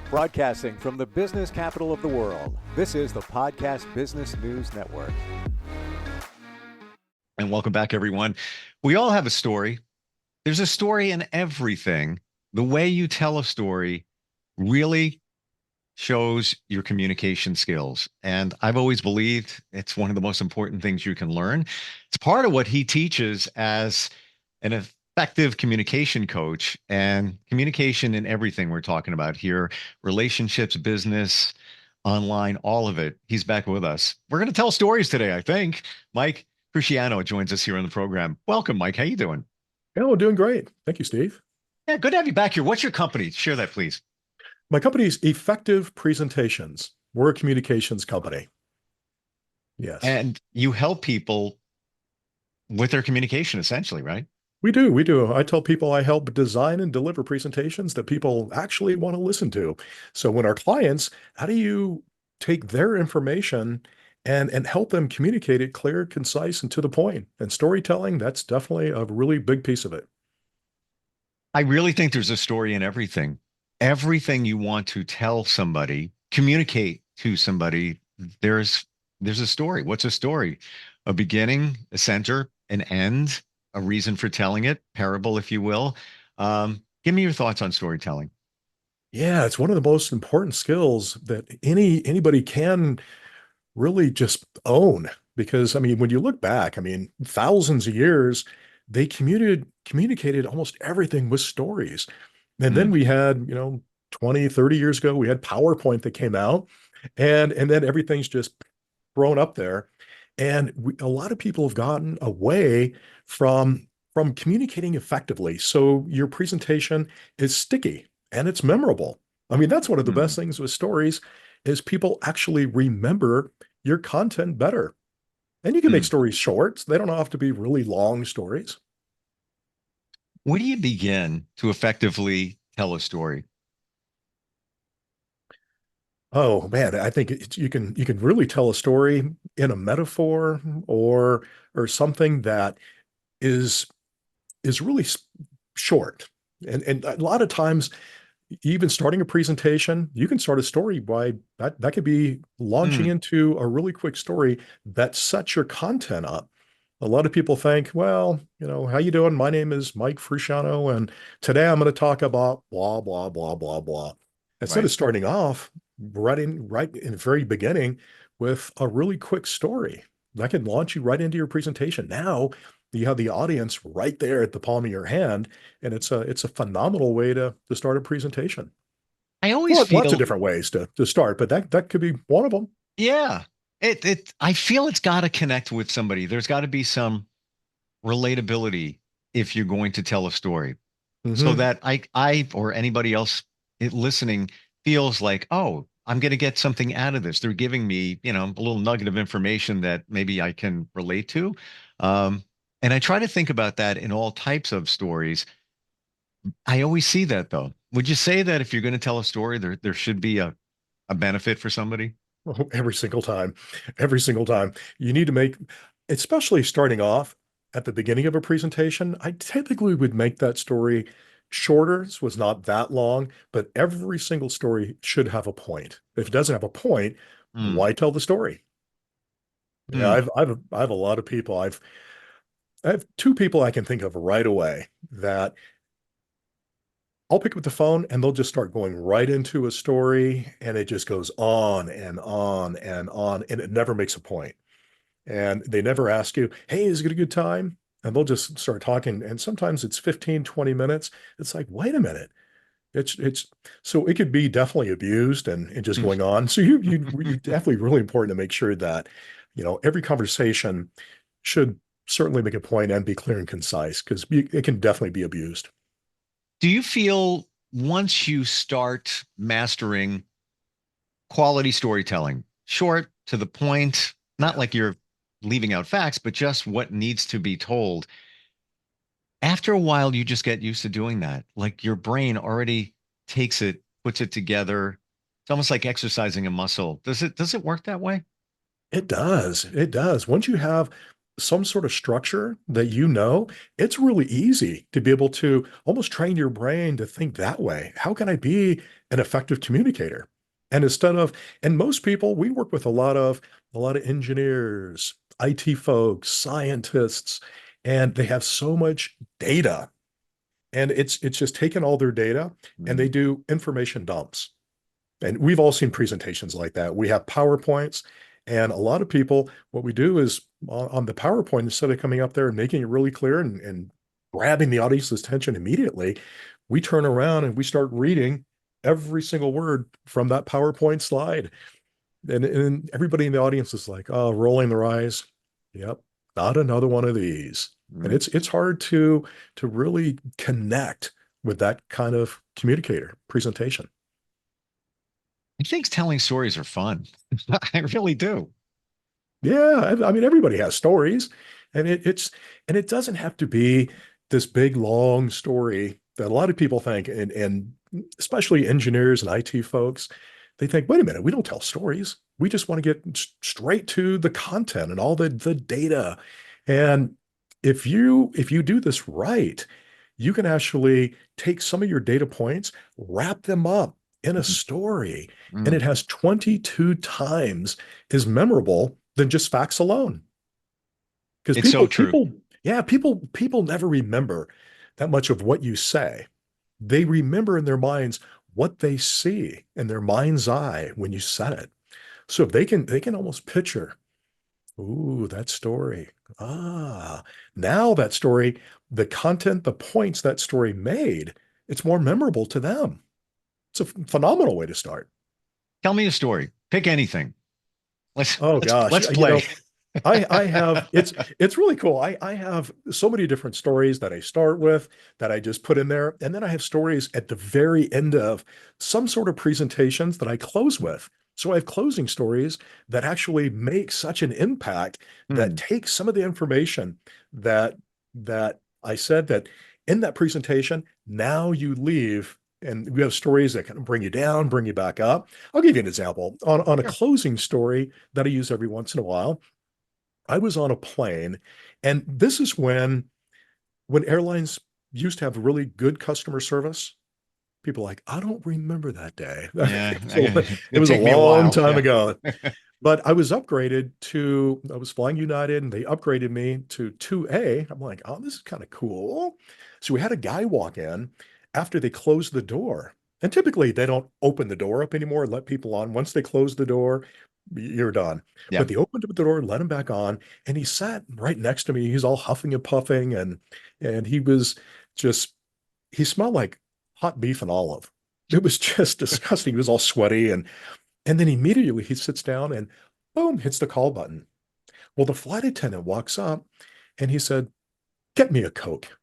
Broadcasting from the business capital of the world, this is the Podcast Business News Network. And welcome back, everyone. We all have a story. There's a story in everything. The way you tell a story really shows your communication skills. And I've always believed it's one of the most important things you can learn. It's part of what he teaches as an effective communication coach, and communication in everything we're talking about here, relationships, business, online, all of it. He's back with us. We're going to tell stories today, I think. Mike Fruciano joins us here on the program. Welcome, Mike. How you doing? Oh, doing great. Thank you, Steve. Yeah, good to have you back here. What's your company? Share that, please. My company is Effective Presentations. We're a communications company. Yes. And you help people with their communication, essentially, right? We do. I tell people I help design and deliver presentations that people actually want to listen to. So when our clients, how do you take their information and help them communicate it clear, concise, and to the point? And storytelling, that's definitely a really big piece of it. I really think there's a story in everything. Everything you want to tell somebody, communicate to somebody, there's a story. What's a story? A beginning, a center, an end, a reason for telling it, parable, if you will. Give me your thoughts on storytelling. Yeah, it's one of the most important skills that anybody can really just own. Because I mean, when you look back, I mean, thousands of years, they communicated almost everything with stories. And then we had, 20, 30 years ago, we had PowerPoint that came out, and then everything's just thrown up there. And a lot of people have gotten away from communicating effectively. So your presentation is sticky and it's memorable. I mean, that's one of the best things with stories is people actually remember your content better. And you can make stories short. They don't have to be really long stories. Where do you begin to effectively tell a story? Oh man, I think you can really tell a story in a metaphor or something that is is really short. And a lot of times, even starting a presentation, you can start a story by that could be launching into a really quick story that sets your content up. A lot of people think, well, how you doing? My name is Mike Fruciano, and today I'm going to talk about blah, blah, blah, blah, blah. Instead Right. of starting off right in the very beginning with a really quick story, that can launch you right into your presentation. Now you have the audience right there at the palm of your hand, and it's a phenomenal way to start a presentation. I always Well, lots of feel, different ways to start, but that could be one of them. yeah, I feel it's got to connect with somebody. There's got to be some relatability if you're going to tell a story, so Hmm. that or anybody else listening feels like, oh, I'm going to get something out of this. They're giving me, a little nugget of information that maybe I can relate to. Um, and I try to think about that in all types of stories. I always see that though. Would you say that if you're going to tell a story, there should be a benefit for somebody? Every single time you need to make, especially starting off at the beginning of a presentation, I typically would make that story shorter. This was not that long, but every single story should have a point. If it doesn't have a point, Mm, why tell the story? Yeah, mm, I have a lot of people. I have two people I can think of right away that I'll pick up the phone and they'll just start going right into a story and it just goes on and on and on and it never makes a point. And they never ask you, hey, is it a good time? And they'll just start talking. And sometimes it's 15, 20 minutes. It's like, wait a minute. It's so it could be definitely abused and just mm. going on. So you definitely really important to make sure that, every conversation should certainly make a point and be clear and concise because it can definitely be abused. Do you feel once you start mastering quality storytelling, short to the point, not Yeah. like you're leaving out facts, but just what needs to be told? After a while, you just get used to doing that. Like your brain already takes it, puts it together. It's almost like exercising a muscle. Does it work that way? It does. It does. Once you have some sort of structure that you know, it's really easy to be able to almost train your brain to think that way. How can I be an effective communicator? And instead of, and most people, we work with a lot of engineers, IT folks, scientists, and they have so much data. And it's just taken all their data and they Mm. do information dumps. And we've all seen presentations like that. We have PowerPoints, and a lot of people, what we do is on the PowerPoint, instead of coming up there and making it really clear and grabbing the audience's attention immediately, we turn around and we start reading every single word from that PowerPoint slide. And everybody in the audience is like, oh, rolling their eyes. Yep, not another one of these. And Mm. it's hard to really connect with that kind of communicator presentation. I think telling stories are fun. I really do. Yeah, I mean everybody has stories, and it doesn't have to be this big long story that a lot of people think, and especially engineers and IT folks, they think, wait a minute, we don't tell stories. We just want to get straight to the content and all the data. And if you do this right, you can actually take some of your data points, wrap them up in a Mm. story, and Mm. it has 22 times as memorable than just facts alone. Because It's so people, true. people, yeah, people never remember that much of what you say. They remember in their minds what they see in their mind's eye when you said it. So if they can almost picture, ooh, that story. Ah, now that story, the content, the points that story made, it's more memorable to them. It's a phenomenal way to start. Tell me a story. Pick anything. Let's Oh let's gosh, let's play. I have it's really cool. I have so many different stories that I start with that I just put in there, and then I have stories at the very end of some sort of presentations that I close with. So I have closing stories that actually make such an impact that Hmm. take some of the information that I said that in that presentation, now you leave and we have stories that can bring you down, bring you back up. I'll give you an example. On a Sure. closing story that I use every once in a while, I was on a plane, and this is when airlines used to have really good customer service. People are like, I don't remember that day. Yeah, It it'll was a take me a long while. time Yeah. ago. But I was flying United and they upgraded me to 2A. I'm like, oh, this is kind of cool. So we had a guy walk in after they closed the door. And typically they don't open the door up anymore and let people on. Once they close the door, you're done. Yeah. But they opened up the door, let him back on, and he sat right next to me. He's all huffing and puffing, and he was just he smelled like hot beef and olive. It was just disgusting. He was all sweaty and then immediately he sits down and boom, hits the call button. Well, the flight attendant walks up and he said, "Get me a Coke."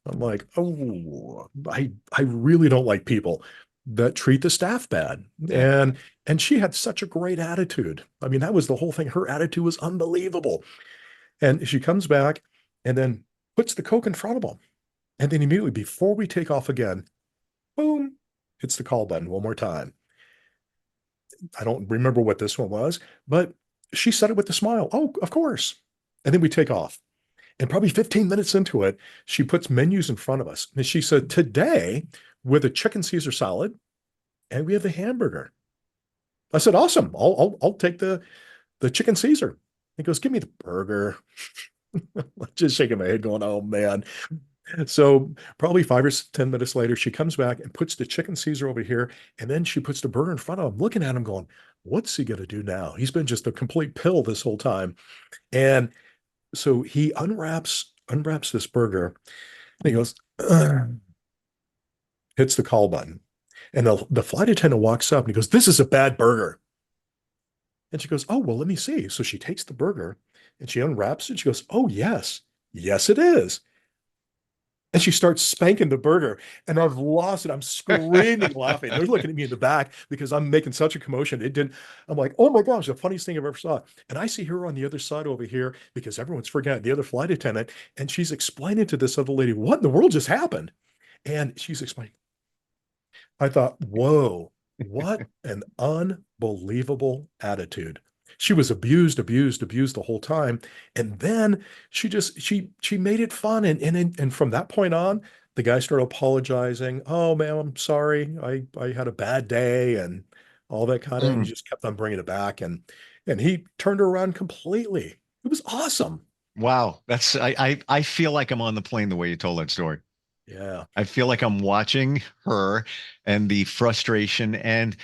I'm like, "Oh, I really don't like people that treat the staff bad." Yeah. And she had such a great attitude. I mean, that was the whole thing. Her attitude was unbelievable. And she comes back and then puts the Coke in front of him. And then immediately before we take off again, boom, hits the call button one more time. I don't remember what this one was, but she said it with a smile. Oh, of course. And then we take off. And probably 15 minutes into it, she puts menus in front of us. And she said, today, with a chicken Caesar salad, and we have the hamburger. I said, awesome. I'll take the chicken Caesar. He goes, give me the burger. Just shaking my head, going, oh man. So probably 5 or 10 minutes later, she comes back and puts the chicken Caesar over here, and then she puts the burger in front of him, looking at him, going, "What's he gonna do now?" He's been just a complete pill this whole time. And so he unwraps this burger, and he goes, "Ugh," hits the call button, and the flight attendant walks up and he goes, "This is a bad burger." And she goes, "Oh well, let me see." So she takes the burger and she unwraps it. She goes, "Oh yes, yes it is." And she starts spanking the burger, and I've lost it. I'm screaming, laughing. They're looking at me in the back because I'm making such a commotion. It didn't. I'm like, oh my gosh, the funniest thing I've ever saw. And I see her on the other side over here because everyone's freaking out. The other flight attendant, and she's explaining to this other lady, what in the world just happened? And she's explaining. I thought, whoa, what an unbelievable attitude. She was abused, abused, abused the whole time. And then she made it fun. And from that point on, the guy started apologizing. Oh man, I'm sorry. I had a bad day and all that kind of, and he Mm, just kept on bringing it back. And he turned her around completely. It was awesome. wow. I feel like I'm on the plane the way you told that story. Yeah. I feel like I'm watching her and the frustration and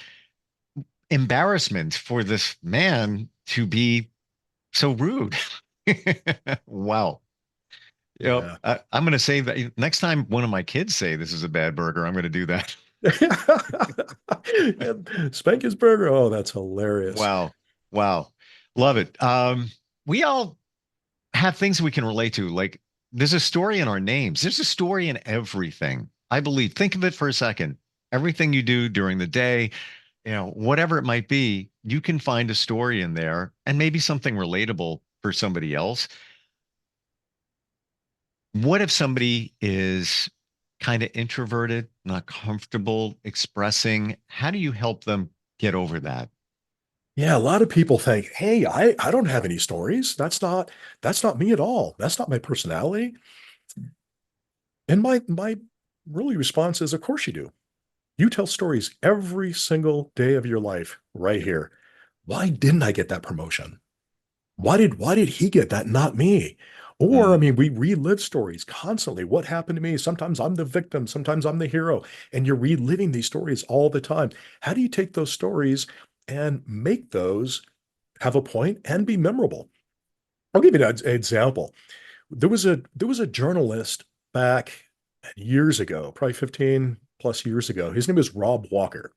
embarrassment for this man to be so rude. Wow. Yeah. I'm going to say that next time one of my kids say this is a bad burger, I'm going to do that. And Spank his burger. Oh, that's hilarious. Wow. Wow. Love it. We all have things we can relate to. Like there's a story in our names. There's a story in everything. I believe. Think of it for a second. Everything you do during the day, whatever it might be, you can find a story in there and maybe something relatable for somebody else. What if somebody is kind of introverted, not comfortable expressing? How do you help them get over that? Yeah, a lot of people think, hey, I don't have any stories. That's not me at all. That's not my personality. And my really response is, of course you do. You tell stories every single day of your life right here. Why didn't I get that promotion? Why did he get that, not me? Or, I Mm, mean, we relive stories constantly. What happened to me? Sometimes I'm the victim, sometimes I'm the hero, and you're reliving these stories all the time. How do you take those stories and make those have a point and be memorable? I'll give you an example. There was a journalist back years ago, probably 15 plus years ago. His name was Rob Walker.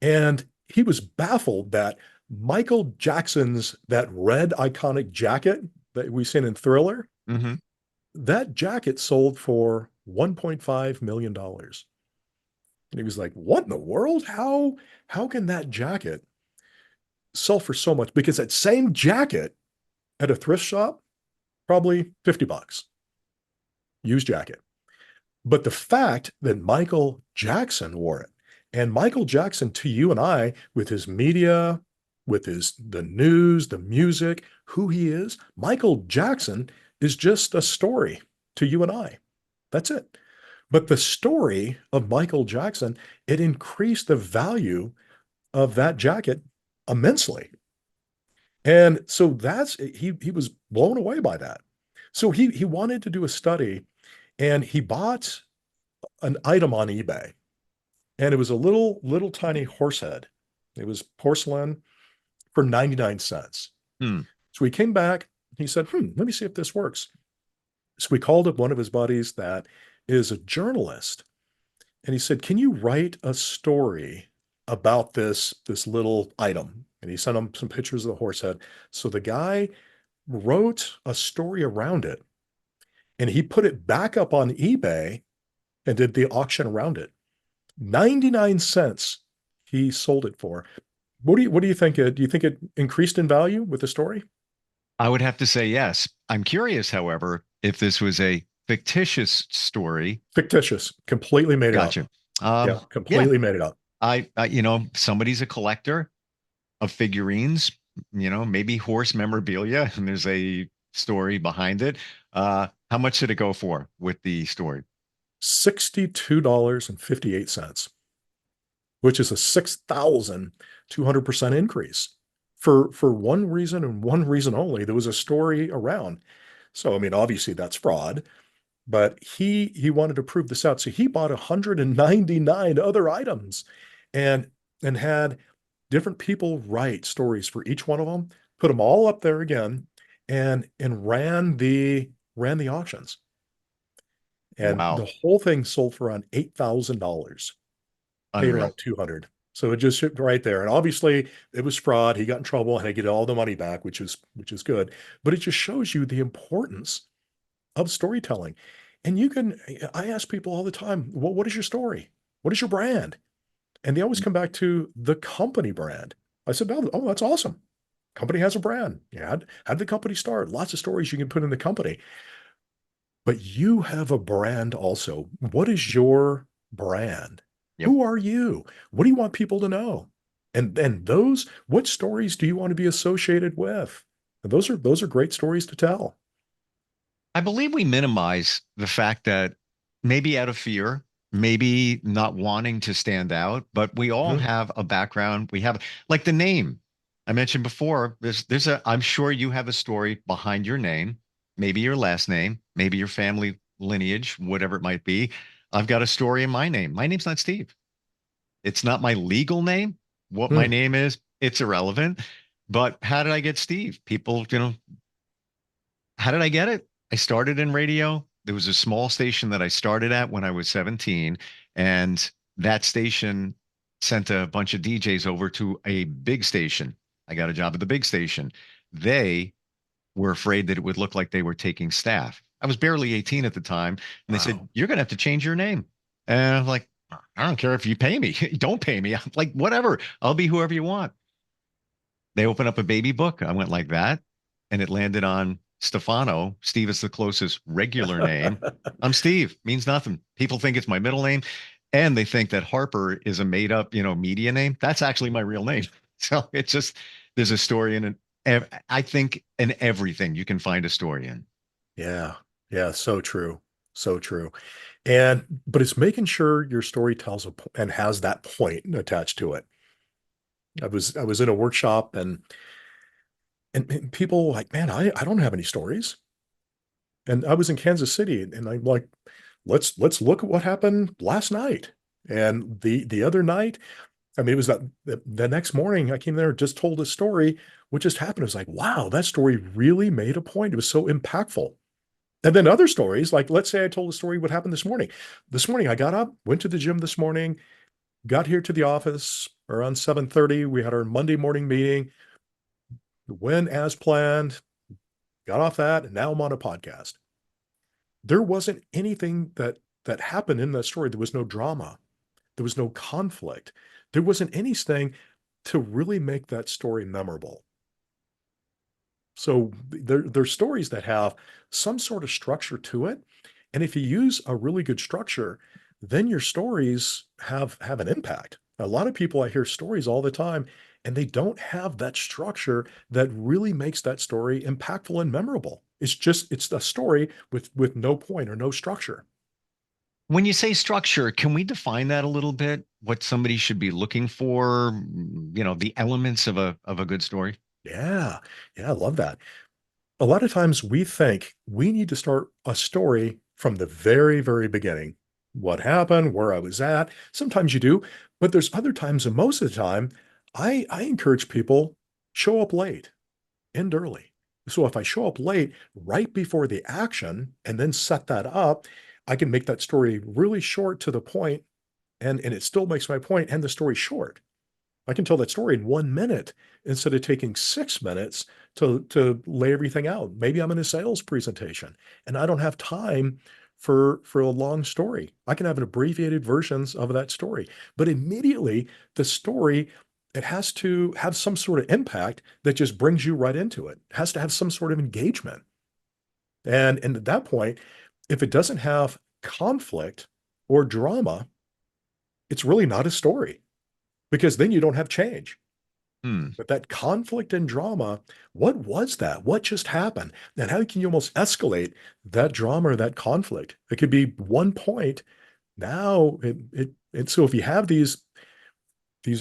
And he was baffled that Michael Jackson's that red iconic jacket that we seen in Thriller, hmm that jacket sold for $1.5 million. And he was like, "What in the world? How can that jacket sell for so much?" Because that same jacket at a thrift shop, probably 50 bucks, used jacket. But the fact that Michael Jackson wore it, and Michael Jackson to you and I, with his media, with his the news, the music, who he is, Michael Jackson is just a story to you and I. That's it. But the story of Michael Jackson, it increased the value of that jacket immensely. And so he was blown away by that. So he wanted to do a study and he bought an item on eBay, and it was a little tiny horse head. It was porcelain for 99 cents. hmm. So he came back. He said, let me see if this works. So we called up one of his buddies that is a journalist, and he said, can you write a story about this little item? And he sent him some pictures of the horse head. So the guy wrote a story around it, and he put it back up on eBay and did the auction around it. 99 cents he sold it for. What do you think? Do you think it increased in value with the story? I would have to say yes. I'm curious, however, if this was a fictitious story. Fictitious, completely made it up. Gotcha. Yeah, Yeah, completely made it up. somebody's a collector of figurines, maybe horse memorabilia, and there's a story behind it. How much did it go for with the story? $62.58, which is a 6,200% increase for one reason and one reason only. There was a story around. So, I mean, obviously that's fraud, but he wanted to prove this out. So he bought 199 other items and had different people write stories for each one of them, put them all up there again, and ran the auctions. And the Wow, whole thing sold for around $8,000, paid around unreal. 200. So it just shipped right there. And obviously it was fraud. He got in trouble and had to get all the money back, which is good. But it just shows you the importance of storytelling. And I ask people all the time, well, what is your story? What is your brand? And they always come back to the company brand. I said, oh, that's awesome. Company has a brand. Yeah. How did the company start? Lots of stories you can put in the company. But you have a brand also. What is your brand? Yep. Who are you? What do you want people to know? And those, what stories do you want to be associated with? And those are great stories to tell. I believe we minimize the fact that maybe out of fear, maybe not wanting to stand out, but we all Mhm. have a background. We have like the name I mentioned before. I'm sure you have a story behind your name, maybe your last name, maybe your family lineage, whatever it might be. I've got a story in my name. My name's not Steve. It's not my legal name. What my Hmm. name is, it's irrelevant. But how did I get Steve? People, how did I get it? I started in radio. There was a small station that I started at when I was 17, and that station sent a bunch of DJs over to a big station. I got a job at the big station. They were afraid that it would look like they were taking staff. I was barely 18 at the time, and they said, Wow. "You're going to have to change your name." And I'm like, "I don't care if you pay me. Don't pay me. I'm like, whatever. I'll be whoever you want." They opened up a baby book. I went like that, and it landed on Stefano. Steve is the closest regular name. I'm Steve, means nothing. People think it's my middle name, and they think that Harper is a made up, media name. That's actually my real name. So it's just there's a story in it. I think in everything you can find a story in. Yeah. Yeah. So true. So true. But it's making sure your story tells and has that point attached to it. I was in a workshop and people were like, man, I don't have any stories. And I was in Kansas City and I'm like, let's look at what happened last night. And the other night, I mean, it was the next morning I came there and just told a story. What just happened? It was like, wow, that story really made a point. It was so impactful. And then other stories, like let's say I told a story what happened this morning. This morning I got up, went to the gym this morning, got here to the office around 7:30. We had our Monday morning meeting, went as planned, got off that, and now I'm on a podcast. There wasn't anything that happened in that story. There was no drama. There was no conflict. There wasn't anything to really make that story memorable. So there's stories that have some sort of structure to it. And if you use a really good structure, then your stories have an impact. A lot of people I hear stories all the time, and they don't have that structure that really makes that story impactful and memorable. It's a story with no point or no structure. When you say structure, can we define that a little bit? What somebody should be looking for, the elements of a good story? Yeah. Yeah, I love that. A lot of times we think we need to start a story from the very, very beginning. What happened, where I was at. Sometimes you do, but there's other times, and most of the time, I encourage people show up late, end early. So if I show up late right before the action and then set that up, I can make that story really short to the point, and it still makes my point and the story short. I can tell that story in 1 minute instead of taking 6 minutes to lay everything out. Maybe I'm in a sales presentation and I don't have time for a long story. I can have an abbreviated versions of that story, but immediately the story, it has to have some sort of impact that just brings you right into it. It has to have some sort of engagement. And at that point, if it doesn't have conflict or drama, it's really not a story because then you don't have change. Hmm. But that conflict and drama, what was that? What just happened? And how can you almost escalate that drama or that conflict? It could be one point. Now so if you have these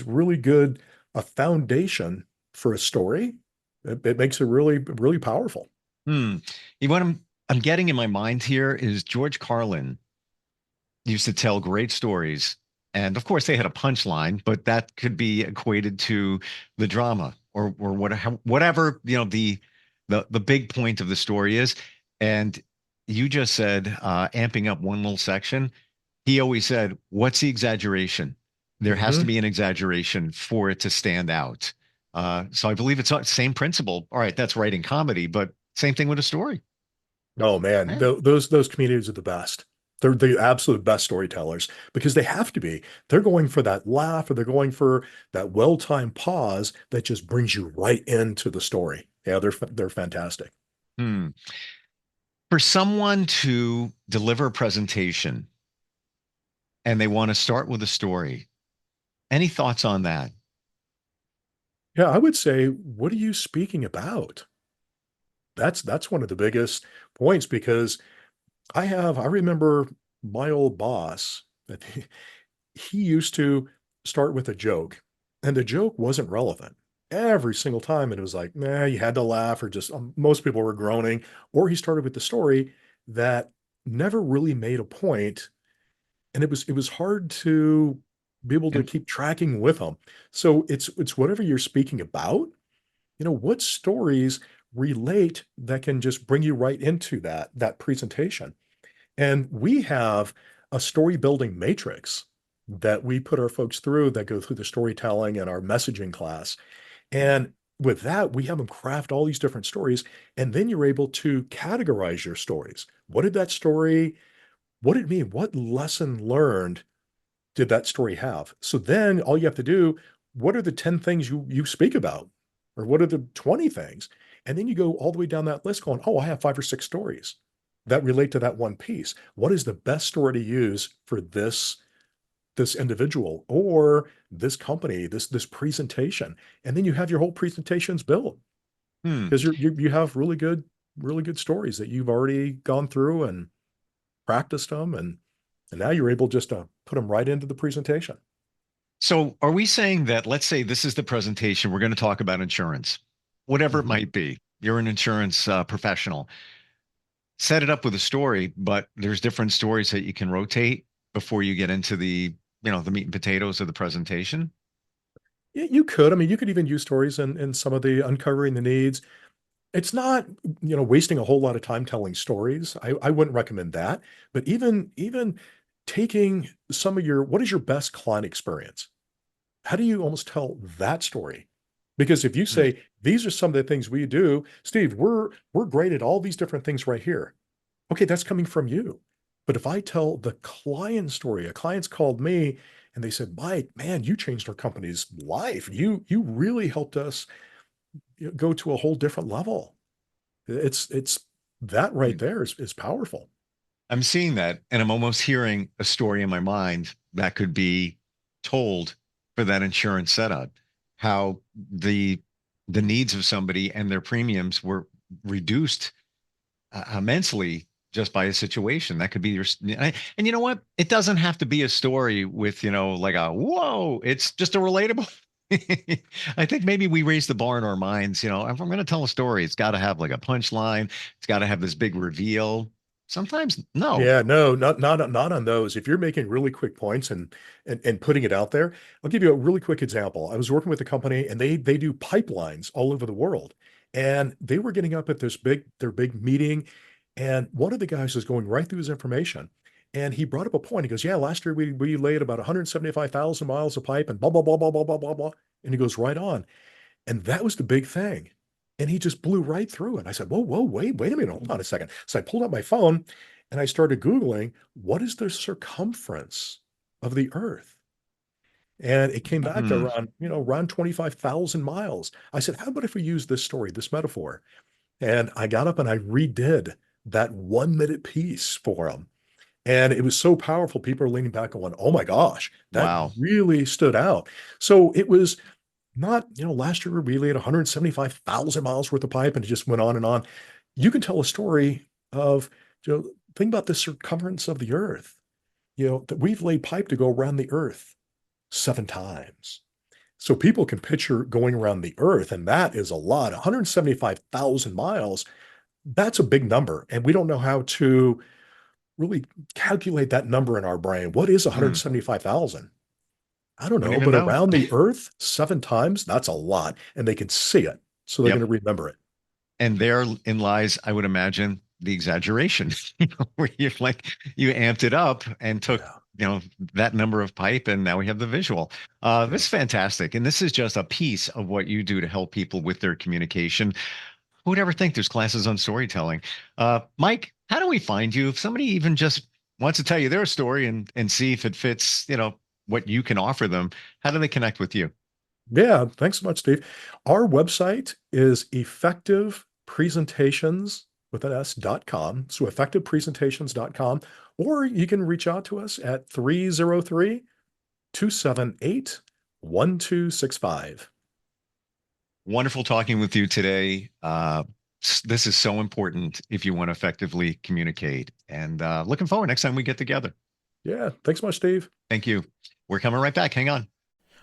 really good a foundation for a story, it makes it really, really powerful. Hmm. What I'm getting in my mind here is George Carlin used to tell great stories. And of course, they had a punchline, but that could be equated to the drama or whatever, the big point of the story is. And you just said amping up one little section. He always said, "What's the exaggeration?" There has to Mhm. be an exaggeration for it to stand out. So I believe it's the same principle. All right, that's writing comedy, but same thing with a story. Oh man, Yeah. those comedians are the best. They're the absolute best storytellers because they have to be. They're going for that laugh or they're going for that well-timed pause that just brings you right into the story. Yeah, they're fantastic. Hmm. For someone to deliver a presentation and they want to start with a story, any thoughts on that? Yeah, I would say, what are you speaking about? That's one of the biggest points because I remember my old boss that he used to start with a joke, and the joke wasn't relevant every single time. And it was like, nah, you had to laugh, or just most people were groaning, or he started with the story that never really made a point, and it was hard to be able to And keep tracking with him. So it's whatever you're speaking about, what stories relate that can just bring you right into that presentation. And we have a story building matrix that we put our folks through that go through the storytelling and our messaging class. And with that, we have them craft all these different stories. And then you're able to categorize your stories. What did that story, what did it mean? What lesson learned did that story have? So then all you have to do, what are the 10 things you speak about? Or what are the 20 things? And then you go all the way down that list going, oh, I have 5 or 6 stories that relate to that one piece. What is the best story to use for this individual or this company, this presentation? And then you have your whole presentations built hmm. because you have really good stories that you've already gone through and practiced them, and now you're able just to put them right into the presentation. So are we saying that, let's say this is the presentation, we're going to talk about insurance, whatever it Mhm. might be. You're an insurance professional. Set it up with a story, but there's different stories that you can rotate before you get into the meat and potatoes of the presentation. Yeah, you could. I mean, you could even use stories in some of the uncovering the needs. It's not, wasting a whole lot of time telling stories. I wouldn't recommend that. But even taking some of what is your best client experience? How do you almost tell that story? Because if you Hmm. say, these are some of the things we do, Steve, we're great at all these different things right here. Okay, that's coming from you. But if I tell the client story, a client's called me and they said, Mike, man, you changed our company's life. You really helped us go to a whole different level. It's that right Hmm. there is powerful. I'm seeing that, and I'm almost hearing a story in my mind that could be told for that insurance setup. How the needs of somebody and their premiums were reduced immensely just by a situation. That could be and you know what? It doesn't have to be a story with, like a whoa, it's just a relatable. I think maybe we raise the bar in our minds, if I'm going to tell a story, it's got to have like a punchline. It's got to have this big reveal. Sometimes no. Yeah, no, not on those. If you're making really quick points and putting it out there, I'll give you a really quick example. I was working with a company and they do pipelines all over the world. And they were getting up at their big meeting, and one of the guys was going right through his information. And he brought up a point. He goes, yeah, last year we laid about 175,000 miles of pipe and blah, blah, blah, blah, blah, blah, blah, blah. And he goes right on. And that was the big thing. And he just blew right through it. I said, whoa, whoa, wait a minute, hold on a second. So I pulled out my phone and I started Googling, what is the circumference of the Earth? And it came back to Hmm. around 25,000 miles. I said, how about if we use this story, this metaphor? And I got up and I redid that 1 minute piece for him. And it was so powerful. People are leaning back and going, oh my gosh, that Wow. really stood out. So it was not, last year we laid 175,000 miles worth of pipe and it just went on and on. You can tell a story of, think about the circumference of the earth, that we've laid pipe to go around the earth 7 times. So people can picture going around the earth, and that is a lot. 175,000 miles, that's a big number. And we don't know how to really calculate that number in our brain. What is Hmm. 175,000? I don't Don't know, even but know. around the earth 7 times, that's a lot. And they can see it. So they're going Yep. to remember it. And therein lies, I would imagine, the exaggeration, where you amped it up and took, Yeah. that number of pipe, and now we have the visual. Yeah. This is fantastic. And this is just a piece of what you do to help people with their communication. Who would ever think there's classes on storytelling? Mike, how do we find you? If somebody even just wants to tell you their story and see if it fits, what you can offer them, how do they connect with you? Yeah. Thanks so much, Steve. Our website is effectivepresentations with an S.com. So effectivepresentations.com, or you can reach out to us at 303 278 1265. Wonderful talking with you today. This is so important if you want to effectively communicate. And looking forward next time we get together. Yeah. Thanks so much, Steve. Thank you. We're coming right back. Hang on.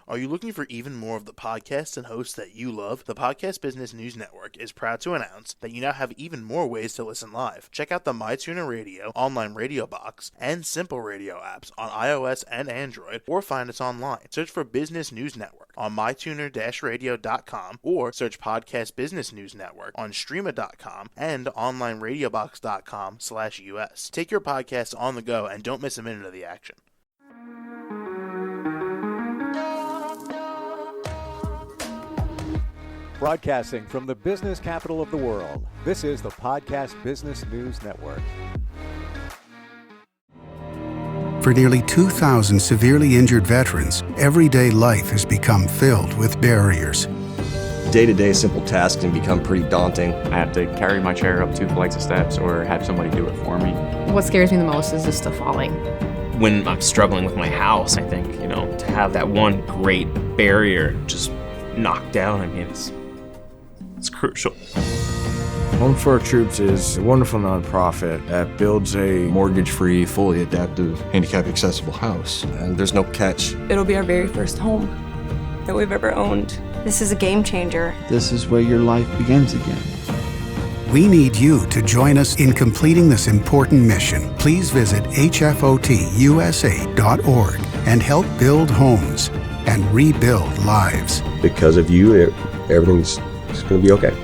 Are you looking for even more of the podcasts and hosts that you love? The Podcast Business News Network is proud to announce that you now have even more ways to listen live. Check out the MyTuner Radio, online radio box, and Simple Radio apps on iOS and Android, or find us online. Search for Business News Network on mytuner-radio.com, or search Podcast Business News Network on streama.com and onlineradiobox.com/US. Take your podcast on the go and don't miss a minute of the action. Broadcasting from the business capital of the world, this is the Podcast Business News Network. For nearly 2,000 severely injured veterans, everyday life has become filled with barriers. Day-to-day simple tasks can become pretty daunting. I have to carry my chair up 2 flights of steps or have somebody do it for me. What scares me the most is just the falling. When I'm struggling with my house, I think, to have that one great barrier just knocked down, it's crucial. Home for Our Troops is a wonderful nonprofit that builds a mortgage-free, fully adaptive, handicap-accessible house. And there's no catch. It'll be our very first home that we've ever owned. This is a game changer. This is where your life begins again. We need you to join us in completing this important mission. Please visit hfotusa.org and help build homes and rebuild lives. Because of you, everything's going to be okay.